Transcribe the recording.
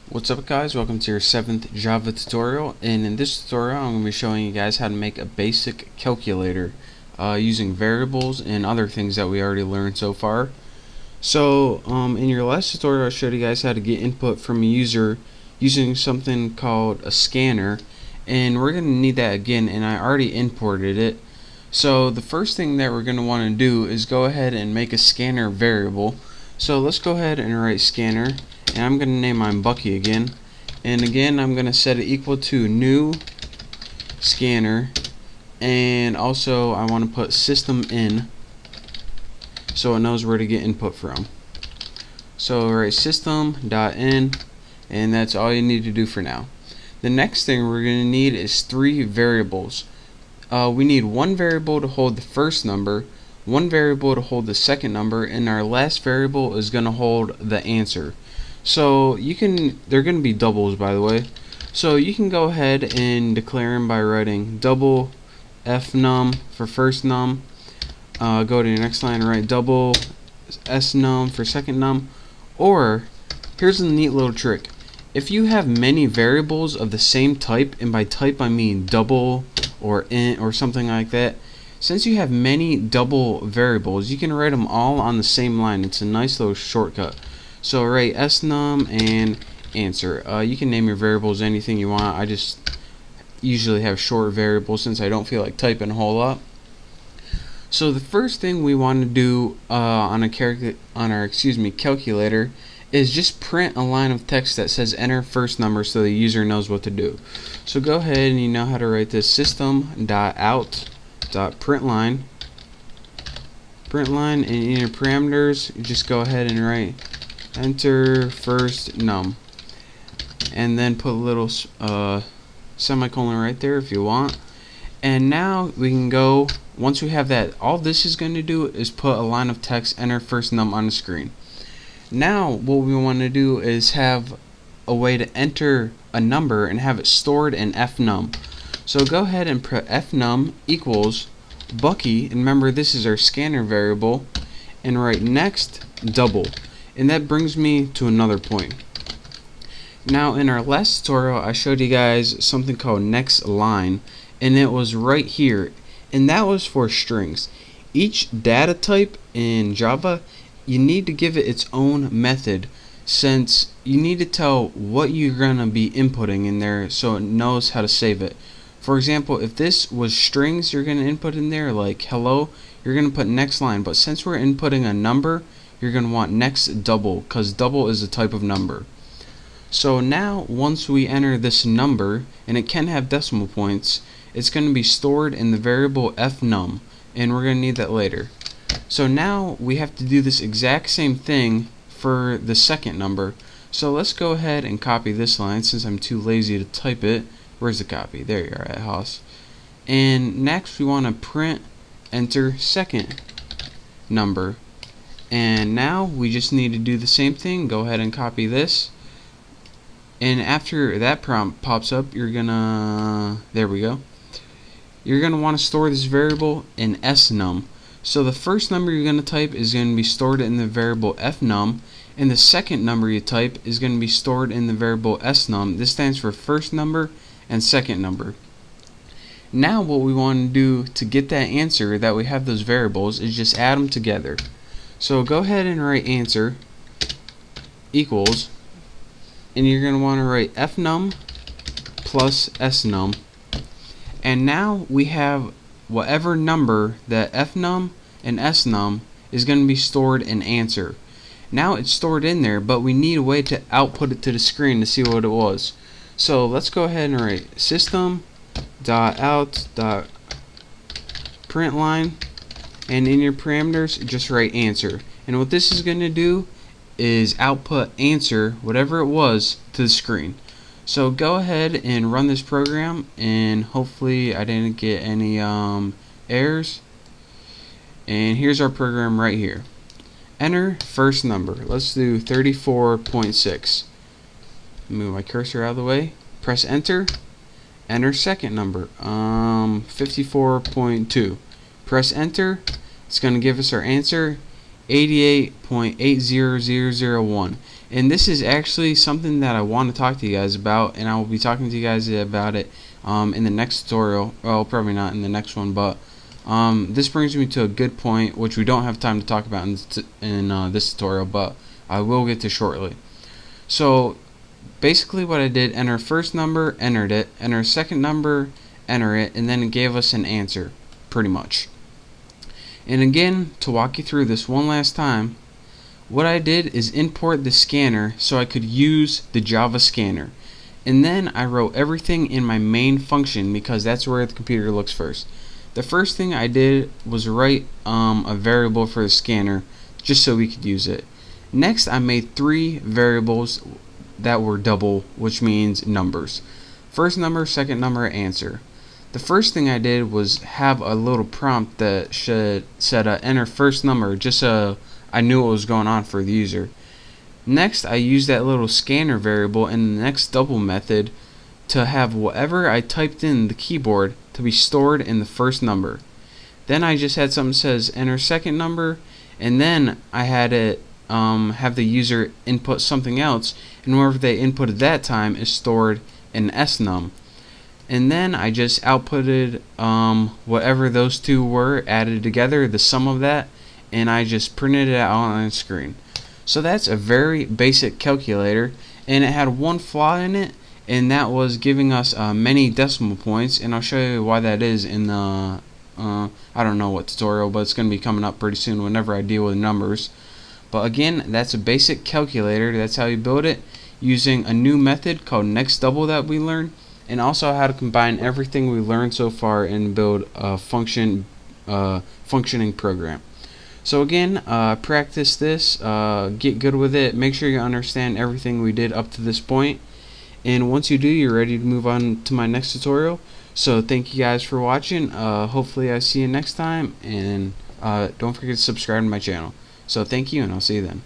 What's up guys, welcome to your 7th Java tutorial, and in this tutorial I'm going to be showing you guys how to make a basic calculator using variables and other things that we already learned so far. So in your last tutorial I showed you guys how to get input from a user using something called a scanner, and we're going to need that again, and I already imported it. So the first thing that we're going to want to do is go ahead and make a scanner variable. So let's go ahead and write scanner, and I'm going to name mine Bucky again, and again I'm going to set it equal to new scanner, and also I want to put system in so it knows where to get input from. So write system.in, and that's all you need to do for now. The next thing we're going to need is 3 variables. We need one variable to hold the first number, one variable to hold the second number, and our last variable is going to hold the answer. So they're going to be doubles, by the way. So you can go ahead and declare them by writing double fnum for first num. Go to your next line and write double snum for second num. Or here's a neat little trick. If you have many variables of the same type, and by type I mean double or int or something like that, since you have many double variables, you can write them all on the same line. It's a nice little shortcut. So write snum and answer. You can name your variables anything you want. I just usually have short variables since I don't feel like typing a whole lot. So the first thing we want to do on our calculator is just print a line of text that says enter first number so the user knows what to do. So go ahead, and you know how to write this: system.out.println. And in your parameters, you just go ahead and write enter first num, and then put a little semicolon right there if you want. And now we can go, once we have that, all this is going to do is put a line of text enter first num on the screen. Now what we want to do is have a way to enter a number and have it stored in fnum. So go ahead and put fnum equals Bucky, and remember this is our scanner variable, and write next double, and that brings me to another point. Now in our last tutorial I showed you guys something called next line, and it was right here, and that was for strings. Each data type in Java, you need to give it its own method, since you need to tell what you're going to be inputting in there so it knows how to save it. For example, if this was strings you're going to input in there, like hello, you're going to put next line, but since we're inputting a number, you're going to want next double, because double is a type of number. So now once we enter this number, and it can have decimal points, it's going to be stored in the variable fnum, and we're going to need that later. So now we have to do this exact same thing for the second number. So let's go ahead and copy this line since I'm too lazy to type it. Where's the copy? There you are at Haas. And next we want to print enter second number. And now we just need to do the same thing. Go ahead and copy this. And after that prompt pops up, you're gonna, there we go. You're gonna want to store this variable in snum. So the first number you're going to type is going to be stored in the variable fnum, and the second number you type is going to be stored in the variable snum. This stands for first number and second number. Now what we want to do to get that answer that we have those variables is just add them together. So go ahead and write answer equals, and you're going to want to write fnum plus snum, and now we have whatever number that fnum and snum is going to be stored in answer. Now it's stored in there, but we need a way to output it to the screen to see what it was. So let's go ahead and write system.out.println, and in your parameters just write answer. And what this is going to do is output answer, whatever it was, to the screen. So go ahead and run this program, and hopefully I didn't get any errors. And here's our program right here. Enter first number. Let's do 34.6. Move my cursor out of the way. Press enter. Enter second number. 54.2. Press enter. It's going to give us our answer, 88.80001. And this is actually something that I want to talk to you guys about, and I will be talking to you guys about it in the next tutorial. Well, probably not in the next one, but this brings me to a good point, which we don't have time to talk about in this tutorial, but I will get to shortly. So basically what I did, enter first number, entered it, enter second number, enter it, and then it gave us an answer, pretty much. And again, to walk you through this one last time, what I did is import the scanner so I could use the Java scanner. And then I wrote everything in my main function because that's where the computer looks first. The first thing I did was write a variable for the scanner just so we could use it. Next, I made 3 variables that were double, which means numbers. First number, second number, answer. The first thing I did was have a little prompt that said enter first number, just so I knew what was going on for the user. Next, I used that little scanner variable in the next double method to have whatever I typed in the keyboard to be stored in the first number. Then I just had something that says enter second number, and then I had it have the user input something else, and whatever they inputted that time is stored in snum. And then I just outputted whatever those two were added together, the sum of that, and I just printed it out on the screen. So that's a very basic calculator, and it had one flaw in it, and that was giving us many decimal points, and I'll show you why that is in the I don't know what tutorial, but it's going to be coming up pretty soon whenever I deal with numbers. But again, that's a basic calculator. That's how you build it, using a new method called next double that we learned, and also how to combine everything we learned so far and build a functioning program. So again, practice this, get good with it, make sure you understand everything we did up to this point, and once you do, you're ready to move on to my next tutorial. So thank you guys for watching. Hopefully I see you next time, and don't forget to subscribe to my channel. So thank you, and I'll see you then.